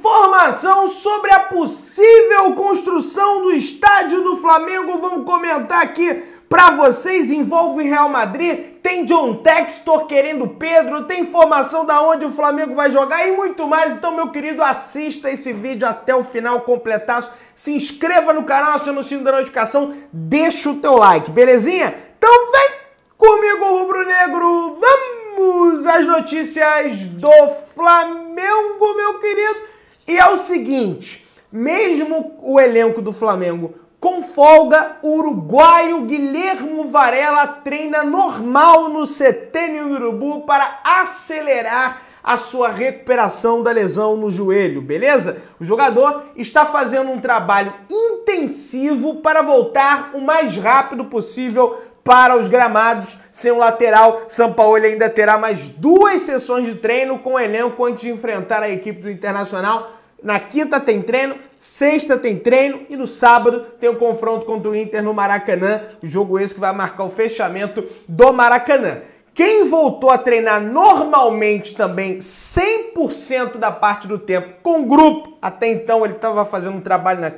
Informação sobre a possível construção do estádio do Flamengo. Vamos comentar aqui para vocês. Envolve Real Madrid, tem John Textor querendo Pedro, tem informação da onde o Flamengo vai jogar e muito mais. Então, meu querido, assista esse vídeo até o final completaço. Se inscreva no canal, aciona o sino da notificação, deixa o teu like, belezinha? Então vem comigo, rubro-negro, vamos às notícias do Flamengo, meu querido. E é o seguinte, mesmo o elenco do Flamengo com folga, o uruguaio Guilhermo Varela treina normal no CT no Urubu para acelerar a sua recuperação da lesão no joelho, beleza? O jogador está fazendo um trabalho intensivo para voltar o mais rápido possível para os gramados. Sem o lateral, Sampaoli ainda terá mais 2 sessões de treino com o elenco antes de enfrentar a equipe do Internacional. Na quinta tem treino, sexta tem treino e no sábado tem o confronto contra o Inter no Maracanã. O jogo esse que vai marcar o fechamento do Maracanã. Quem voltou a treinar normalmente também, 100% da parte do tempo, com grupo, até então ele estava fazendo um trabalho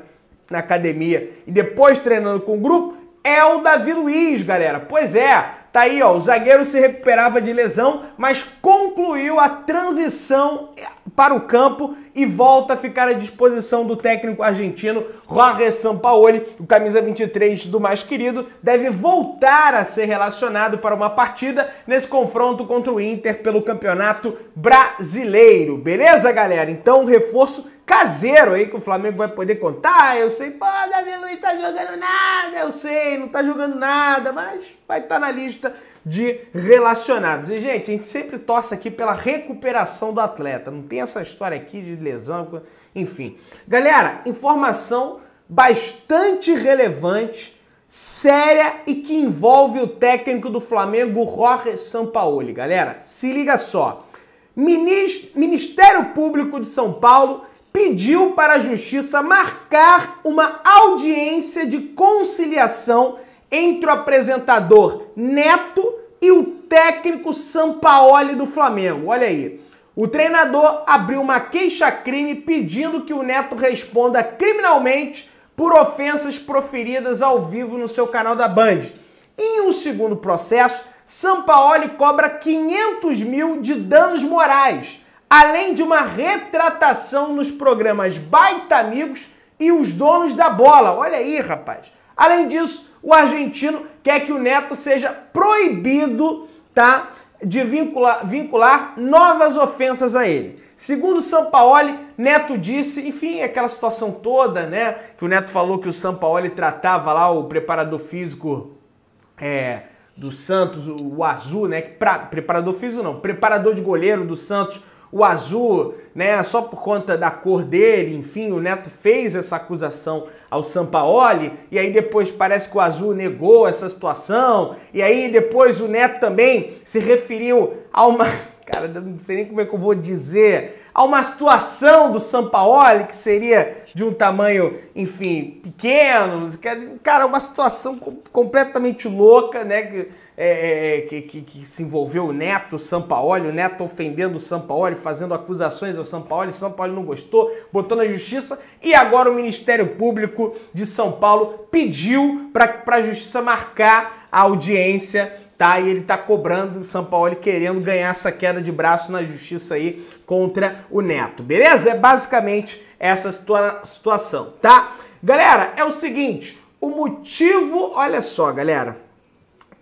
na academia e depois treinando com grupo, é o Davi Luiz, galera. Pois é, tá aí, ó, o zagueiro se recuperava de lesão, mas concluiu a transição para o campo e volta a ficar à disposição do técnico argentino Jorge Sampaoli. O camisa 23 do mais querido deve voltar a ser relacionado para uma partida nesse confronto contra o Inter pelo Campeonato Brasileiro. Beleza, galera? Então, reforço caseiro aí que o Flamengo vai poder contar. Eu sei, pô, Davi Luiz tá jogando nada, eu sei, não tá jogando nada, mas vai estar na lista de relacionados. E, gente, a gente sempre torce aqui pela recuperação do atleta. Não tem essa história aqui de lesão, enfim. Galera, informação bastante relevante, séria e que envolve o técnico do Flamengo, Jorge Sampaoli. Galera, se liga só. Ministério Público de São Paulo pediu para a Justiça marcar uma audiência de conciliação entre o apresentador Neto e o técnico Sampaoli do Flamengo. Olha aí. O treinador abriu uma queixa-crime pedindo que o Neto responda criminalmente por ofensas proferidas ao vivo no seu canal da Band. Em um segundo processo, Sampaoli cobra 500 mil de danos morais, além de uma retratação nos programas Baita Amigos e Os Donos da Bola. Olha aí, rapaz. Além disso, o argentino quer que o Neto seja proibido, tá, de vincular novas ofensas a ele. Segundo Sampaoli, Neto disse, enfim, aquela situação toda, né, que o Neto falou que o Sampaoli tratava lá o preparador físico do Santos, o Azul, né, preparador físico não, preparador de goleiro do Santos, o Azul, né, só por conta da cor dele, enfim, o Neto fez essa acusação ao Sampaoli, e aí depois parece que o Azul negou essa situação, e aí depois o Neto também se referiu a uma, cara, não sei nem como é que eu vou dizer, a uma situação do Sampaoli que seria de um tamanho, enfim, pequeno, cara, uma situação completamente louca, né, que se envolveu o Neto, o Sampaoli, o Neto ofendendo o Sampaoli, fazendo acusações ao Sampaoli, Sampaoli não gostou, botou na justiça e agora o Ministério Público de São Paulo pediu para a justiça marcar a audiência, tá? E ele tá cobrando o Sampaoli querendo ganhar essa queda de braço na justiça aí contra o Neto, beleza? É basicamente essa situação, tá? Galera, é o seguinte, o motivo, olha só, galera,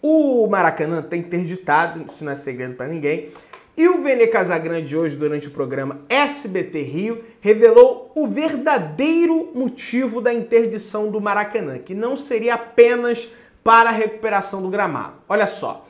o Maracanã está interditado, isso não é segredo para ninguém, e o Vene Casagrande hoje, durante o programa SBT Rio, revelou o verdadeiro motivo da interdição do Maracanã, que não seria apenas para a recuperação do gramado. Olha só,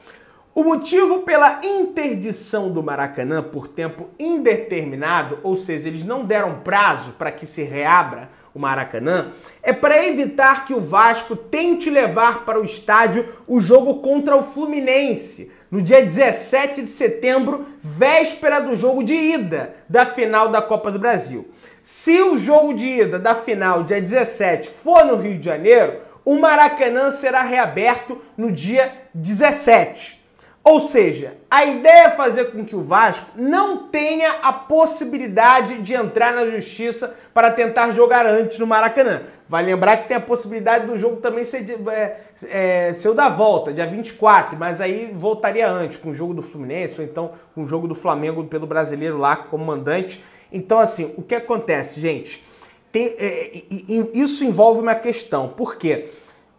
o motivo pela interdição do Maracanã por tempo indeterminado, ou seja, eles não deram prazo para que se reabra o Maracanã, é para evitar que o Vasco tente levar para o estádio o jogo contra o Fluminense, no dia 17 de setembro, véspera do jogo de ida da final da Copa do Brasil. Se o jogo de ida da final, dia 17, for no Rio de Janeiro, o Maracanã será reaberto no dia 17. Ou seja, a ideia é fazer com que o Vasco não tenha a possibilidade de entrar na justiça para tentar jogar antes no Maracanã. Vai lembrar que tem a possibilidade do jogo também ser o da volta, dia 24, mas aí voltaria antes, com o jogo do Fluminense, ou então com o jogo do Flamengo pelo Brasileiro lá como mandante. Então, assim, o que acontece, gente? Isso envolve uma questão. Por quê?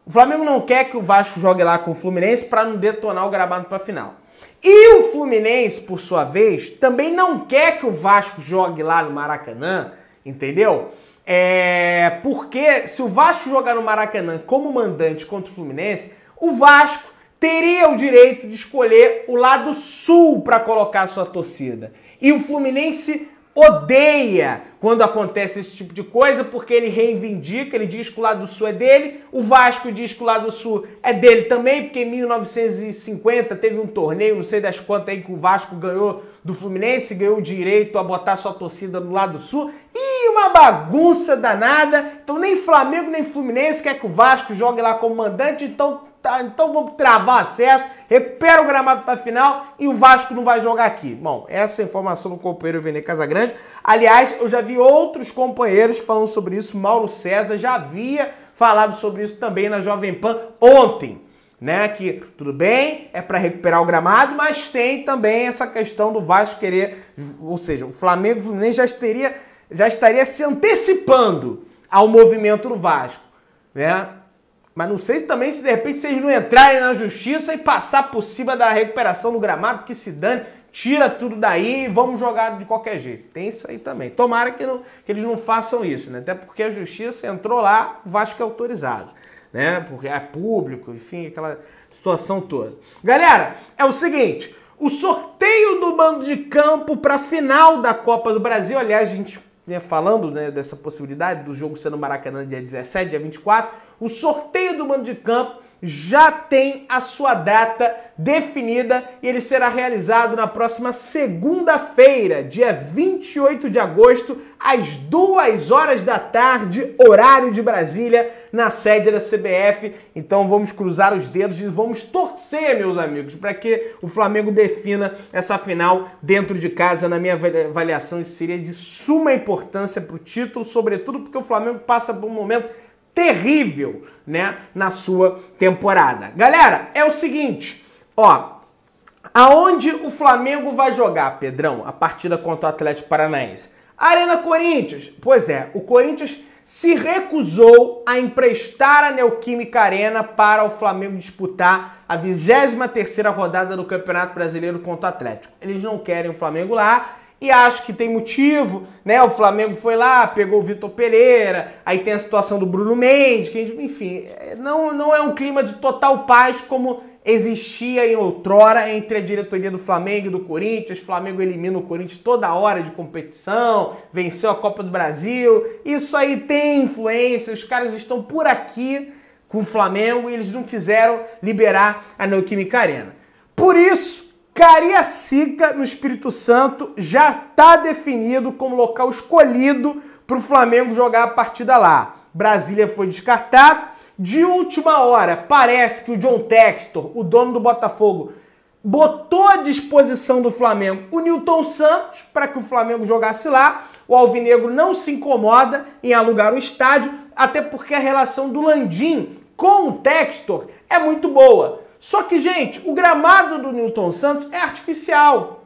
O Flamengo não quer que o Vasco jogue lá com o Fluminense para não detonar o gramado para a final. E o Fluminense, por sua vez, também não quer que o Vasco jogue lá no Maracanã, entendeu? Porque se o Vasco jogar no Maracanã como mandante contra o Fluminense, o Vasco teria o direito de escolher o lado sul para colocar a sua torcida. E o Fluminense odeia quando acontece esse tipo de coisa, porque ele reivindica, ele diz que o lado sul é dele, o Vasco diz que o lado sul é dele também, porque em 1950 teve um torneio, não sei das quantas aí, que o Vasco ganhou do Fluminense, ganhou o direito a botar sua torcida no lado sul, e uma bagunça danada. Então nem Flamengo nem Fluminense quer que o Vasco jogue lá como mandante, então vamos travar acesso, recupera o gramado para a final e o Vasco não vai jogar aqui. Bom, essa é a informação do companheiro Vene Casagrande. Aliás, eu já vi outros companheiros falando sobre isso. Mauro César já havia falado sobre isso também na Jovem Pan ontem, né? Que tudo bem, é para recuperar o gramado, mas tem também essa questão do Vasco querer, ou seja, o Flamengo e o Fluminense já estaria se antecipando ao movimento do Vasco, né? Mas não sei também se de repente vocês não entrarem na justiça e passar por cima da recuperação do gramado, que se dane, tira tudo daí e vamos jogar de qualquer jeito. Tem isso aí também. Tomara que eles não façam isso, né? Até porque a justiça entrou lá, o Vasco é autorizado, né? Porque é público, enfim, aquela situação toda. Galera, é o seguinte, o sorteio do mando de campo para a final da Copa do Brasil, aliás, a gente falando, né, dessa possibilidade do jogo ser no Maracanã dia 17, dia 24, o sorteio do mando de campo já tem a sua data definida e ele será realizado na próxima segunda-feira, dia 28 de agosto, às 2 horas da tarde, horário de Brasília, na sede da CBF. Então vamos cruzar os dedos e vamos torcer, meus amigos, para que o Flamengo defina essa final dentro de casa. Na minha avaliação, isso seria de suma importância para o título, sobretudo porque o Flamengo passa por um momento terrível, né, na sua temporada. Galera, é o seguinte, ó, aonde o Flamengo vai jogar, Pedrão, a partida contra o Atlético Paranaense? Arena Corinthians. Pois é, o Corinthians se recusou a emprestar a Neoquímica Arena para o Flamengo disputar a 23ª rodada do Campeonato Brasileiro contra o Atlético. Eles não querem o Flamengo lá. E acho que tem motivo, né? O Flamengo foi lá, pegou o Vitor Pereira, aí tem a situação do Bruno Mendes, que, enfim, não é um clima de total paz como existia em outrora entre a diretoria do Flamengo e do Corinthians. O Flamengo elimina o Corinthians toda hora de competição, venceu a Copa do Brasil. Isso aí tem influência, os caras estão por aqui com o Flamengo e eles não quiseram liberar a Neoquímica Arena. Por isso, Cariacica, no Espírito Santo, já está definido como local escolhido para o Flamengo jogar a partida lá. Brasília foi descartado. De última hora, parece que o John Textor, o dono do Botafogo, botou à disposição do Flamengo o Nilton Santos para que o Flamengo jogasse lá. O Alvinegro não se incomoda em alugar o estádio, até porque a relação do Landim com o Textor é muito boa. Só que, gente, o gramado do Nilton Santos é artificial.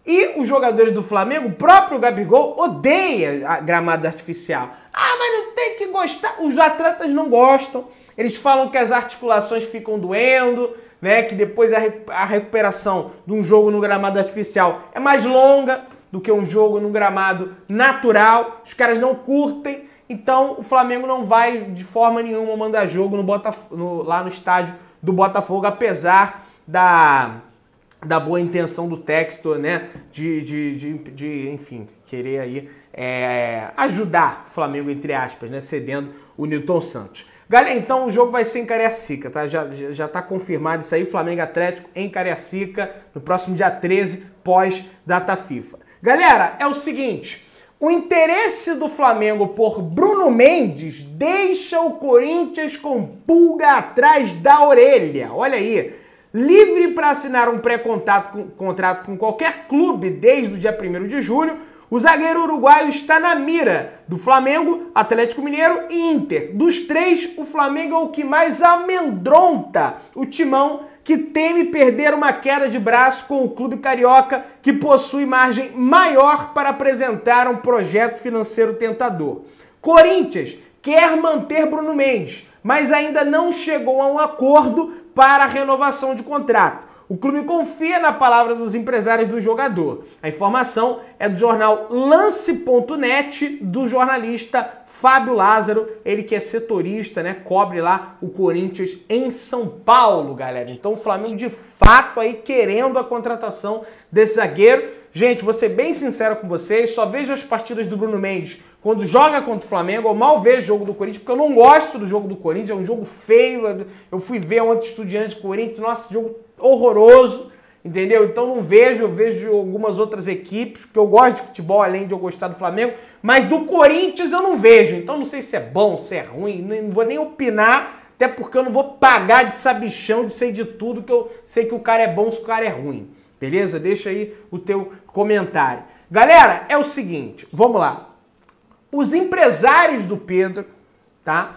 E os jogadores do Flamengo, o próprio Gabigol, odeia a gramado artificial. Ah, mas não tem que gostar. Os atletas não gostam. Eles falam que as articulações ficam doendo, né? Que depois a recuperação de um jogo no gramado artificial é mais longa do que um jogo no gramado natural. Os caras não curtem. Então, o Flamengo não vai, de forma nenhuma, mandar jogo lá no estádio do Botafogo, apesar da boa intenção do Textor, né, de enfim, querer aí ajudar o Flamengo, entre aspas, né, cedendo o Nilton Santos. Galera, então o jogo vai ser em Cariacica, tá? Já tá confirmado isso aí, Flamengo Atlético em Cariacica, no próximo dia 13, pós-data FIFA. Galera, é o seguinte, o interesse do Flamengo por Bruno Mendes deixa o Corinthians com pulga atrás da orelha. Olha aí. livre para assinar um pré-contrato com qualquer clube desde o dia 1º de julho, o zagueiro uruguaio está na mira do Flamengo, Atlético Mineiro e Inter. Dos três, o Flamengo é o que mais amedronta o timão, que teme perder uma queda de braço com o clube carioca, que possui margem maior para apresentar um projeto financeiro tentador. Corinthians quer manter Bruno Mendes, mas ainda não chegou a um acordo para a renovação de contrato. O clube confia na palavra dos empresários do jogador. A informação é do jornal Lance.net, do jornalista Fábio Lázaro, ele que é setorista, né? Cobre lá o Corinthians em São Paulo, galera. Então o Flamengo de fato aí querendo a contratação desse zagueiro. Gente, vou ser bem sincero com vocês, só vejo as partidas do Bruno Mendes quando joga contra o Flamengo. Eu mal vejo o jogo do Corinthians, porque eu não gosto do jogo do Corinthians, é um jogo feio. Eu fui ver ontem Estudiantes de Corinthians, nossa, jogo horroroso, entendeu? Então não vejo, eu vejo algumas outras equipes, porque eu gosto de futebol, além de eu gostar do Flamengo, mas do Corinthians eu não vejo. Então não sei se é bom, se é ruim, não vou nem opinar, até porque eu não vou pagar de sabichão, de sei de tudo, que eu sei que o cara é bom, se o cara é ruim. Beleza? Deixa aí o teu comentário. Galera, é o seguinte, vamos lá. Os empresários do Pedro, tá?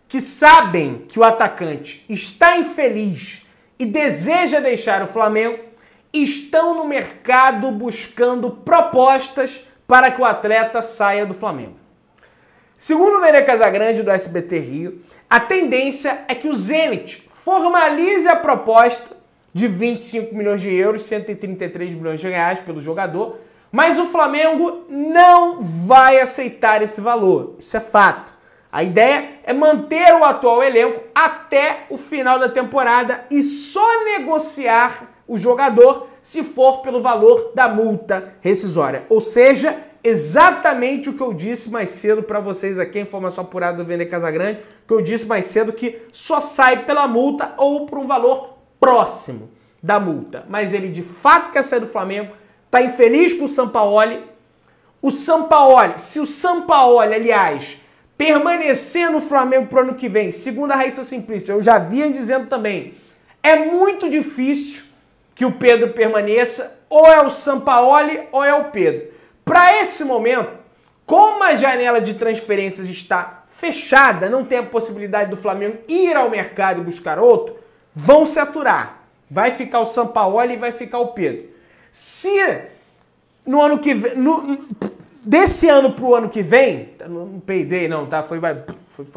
Que sabem que o atacante está infeliz e deseja deixar o Flamengo, estão no mercado buscando propostas para que o atleta saia do Flamengo. Segundo o Vene Casagrande, do SBT Rio, a tendência é que o Zenit formalize a proposta de 25 milhões de euros, 133 milhões de reais pelo jogador, mas o Flamengo não vai aceitar esse valor. Isso é fato. A ideia é manter o atual elenco até o final da temporada e só negociar o jogador se for pelo valor da multa rescisória. Ou seja, exatamente o que eu disse mais cedo para vocês aqui, a informação apurada do Vene Casagrande, que eu disse mais cedo que só sai pela multa ou por um valor próximo da multa. Mas ele de fato quer sair do Flamengo, tá infeliz com o Sampaoli. O Sampaoli, se o Sampaoli, aliás, permanecer no Flamengo pro ano que vem, segundo a Raíssa Simplício, eu já vinha dizendo também, é muito difícil que o Pedro permaneça, ou é o Sampaoli ou é o Pedro. Para esse momento, como a janela de transferências está fechada, não tem a possibilidade do Flamengo ir ao mercado e buscar outro, vão se aturar. Vai ficar o Sampaoli e vai ficar o Pedro. Se no ano que vem, desse ano pro ano que vem, não peidei não, tá? Foi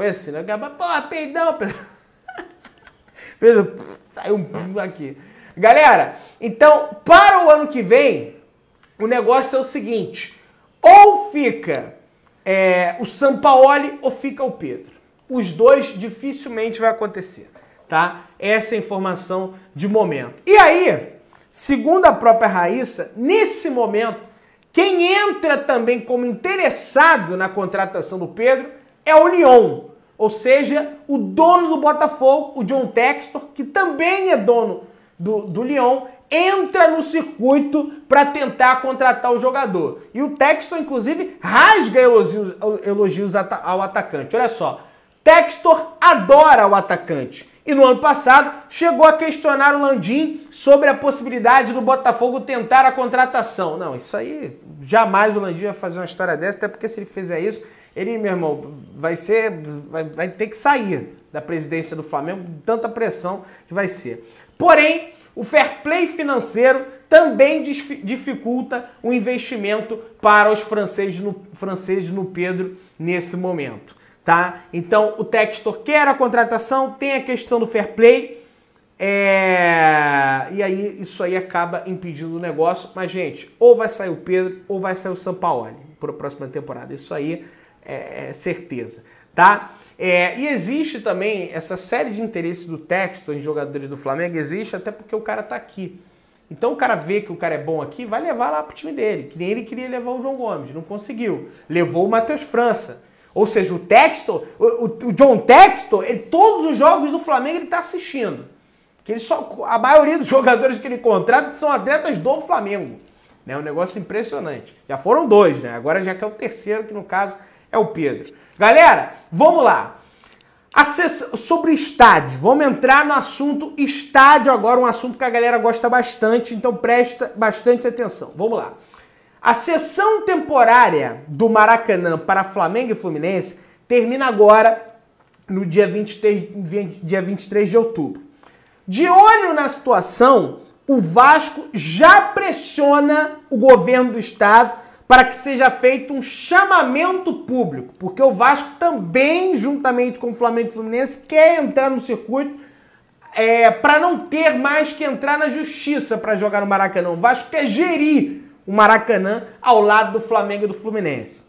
assim, né? Pô, peidão, Pedro. Saiu aqui. Galera, então, para o ano que vem, o negócio é o seguinte, ou fica o Sampaoli ou fica o Pedro. Os dois dificilmente vai acontecer, tá? Essa é a informação de momento. E aí, segundo a própria Raíssa, nesse momento, quem entra também como interessado na contratação do Pedro é o Lyon, ou seja, o dono do Botafogo, o John Textor, que também é dono do Lyon, entra no circuito para tentar contratar o jogador. E o Textor, inclusive, rasga elogios ao atacante. Olha só, Textor adora o atacante. E no ano passado, chegou a questionar o Landim sobre a possibilidade do Botafogo tentar a contratação. Não, isso aí, jamais o Landim vai fazer uma história dessa, até porque se ele fizer isso, ele, meu irmão, vai ter que sair da presidência do Flamengo, tanta pressão que vai ser. Porém, o fair play financeiro também dificulta o investimento para os franceses no Pedro nesse momento. Tá? Então o Textor quer a contratação, tem a questão do fair play, e aí isso aí acaba impedindo o negócio. Mas, gente, ou vai sair o Pedro ou vai sair o Sampaoli para a próxima temporada. Isso aí é certeza. Tá? E existe também essa série de interesses do Textor em jogadores do Flamengo, existe até porque o cara tá aqui. Então o cara vê que o cara é bom aqui, vai levar lá pro time dele, que nem ele queria levar o João Gomes, não conseguiu. Levou o Matheus França. Ou seja, o Textor, o John Textor, todos os jogos do Flamengo ele está assistindo. Porque a maioria dos jogadores que ele contrata são atletas do Flamengo. Né? Um negócio impressionante. Já foram dois, né? Agora já que é o terceiro, que no caso é o Pedro. Galera, vamos lá. Sobre estádio, vamos entrar no assunto estádio agora, um assunto que a galera gosta bastante, então presta bastante atenção. Vamos lá. A sessão temporária do Maracanã para Flamengo e Fluminense termina agora no dia 23 de outubro. De olho na situação, o Vasco já pressiona o governo do estado para que seja feito um chamamento público, porque o Vasco também, juntamente com o Flamengo e o Fluminense, quer entrar no circuito para não ter mais que entrar na justiça para jogar no Maracanã. O Vasco quer gerir o Maracanã ao lado do Flamengo e do Fluminense.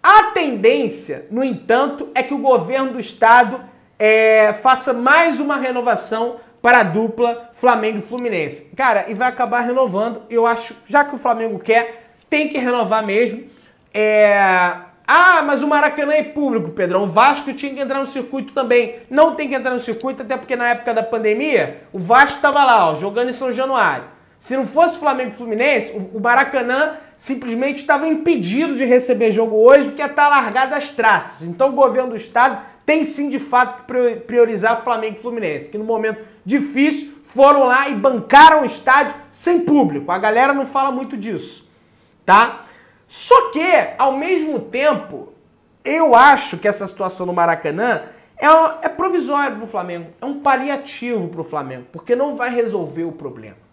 A tendência, no entanto, é que o governo do estado faça mais uma renovação para a dupla Flamengo e Fluminense. Cara, e vai acabar renovando, eu acho, já que o Flamengo quer, tem que renovar mesmo. Mas o Maracanã é público, Pedrão. O Vasco tinha que entrar no circuito também. Não tem que entrar no circuito, até porque na época da pandemia, o Vasco estava lá, ó, jogando em São Januário. Se não fosse Flamengo e Fluminense, o Maracanã simplesmente estava impedido de receber jogo hoje, porque está largado as traças. Então o governo do estado tem sim, de fato, que priorizar Flamengo e Fluminense, que no momento difícil foram lá e bancaram o estádio sem público. A galera não fala muito disso, tá? Só que, ao mesmo tempo, eu acho que essa situação no Maracanã é provisória para o Flamengo, é um paliativo para o Flamengo, porque não vai resolver o problema.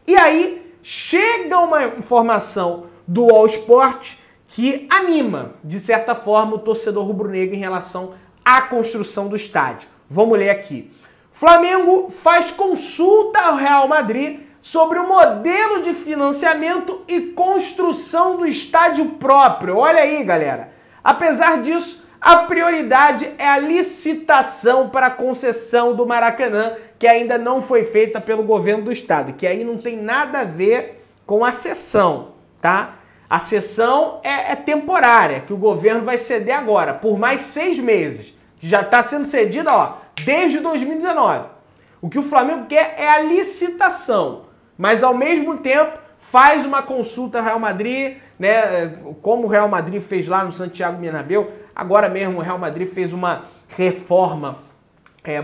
E aí, chega uma informação do All Sport que anima, de certa forma, o torcedor rubro-negro em relação à construção do estádio. Vamos ler aqui. Flamengo faz consulta ao Real Madrid sobre o modelo de financiamento e construção do estádio próprio. Olha aí, galera. Apesar disso, a prioridade é a licitação para a concessão do Maracanã, que ainda não foi feita pelo governo do estado, que aí não tem nada a ver com a cessão, tá? A cessão é temporária, que o governo vai ceder agora, por mais 6 meses. Já está sendo cedida, ó, desde 2019. O que o Flamengo quer é a licitação, mas ao mesmo tempo faz uma consulta ao Real Madrid, né? Como o Real Madrid fez lá no Santiago Bernabéu. Agora mesmo o Real Madrid fez uma reforma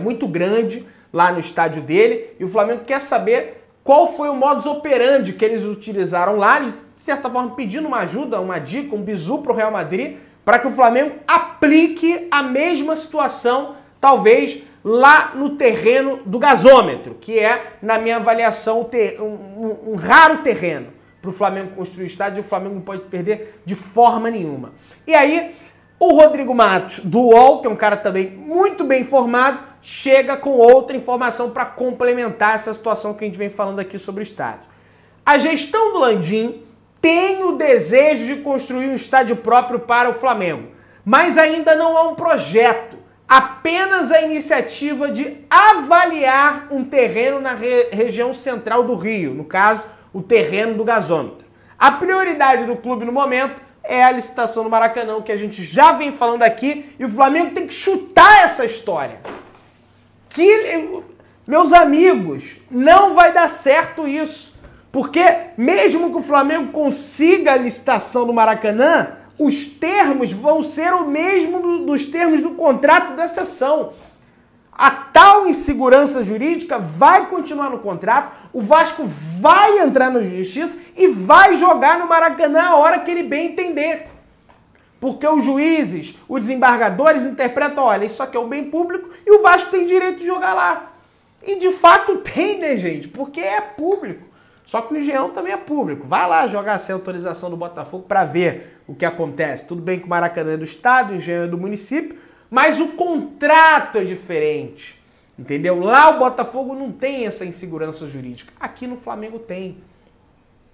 muito grande lá no estádio dele, e o Flamengo quer saber qual foi o modus operandi que eles utilizaram lá, de certa forma pedindo uma ajuda, uma dica, um bizu para o Real Madrid, para que o Flamengo aplique a mesma situação, talvez, lá no terreno do gasômetro, que é, na minha avaliação, um raro terreno para o Flamengo construir o estádio, e o Flamengo não pode perder de forma nenhuma. E aí, o Rodrigo Matos, do UOL, que é um cara também muito bem informado, chega com outra informação para complementar essa situação que a gente vem falando aqui sobre o estádio. A gestão do Landim tem o desejo de construir um estádio próprio para o Flamengo, mas ainda não há um projeto, apenas a iniciativa de avaliar um terreno na região central do Rio, no caso, o terreno do gasômetro. A prioridade do clube no momento é a licitação do Maracanã, que a gente já vem falando aqui, e o Flamengo tem que chutar essa história. Meus amigos, não vai dar certo isso. Porque mesmo que o Flamengo consiga a licitação do Maracanã, os termos vão ser o mesmo dos termos do contrato da cessão. A tal insegurança jurídica vai continuar no contrato, o Vasco vai entrar na justiça e vai jogar no Maracanã a hora que ele bem entender. Porque os juízes, os desembargadores interpretam, olha, isso aqui é um bem público e o Vasco tem direito de jogar lá. E de fato tem, né, gente? Porque é público. Só que o Engenhão também é público. Vai lá jogar sem autorização do Botafogo para ver o que acontece. Tudo bem que o Maracanã é do estado, o Engenhão é do município, mas o contrato é diferente. Entendeu? Lá o Botafogo não tem essa insegurança jurídica. Aqui no Flamengo tem.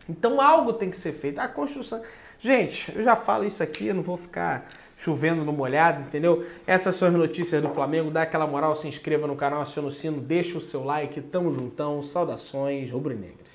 Então algo tem que ser feito. A construção... Gente, eu já falo isso aqui, eu não vou ficar chovendo no molhado, entendeu? Essas são as notícias do Flamengo. Dá aquela moral, se inscreva no canal, aciona o sino, deixa o seu like. Tamo juntão. Saudações rubro-negras.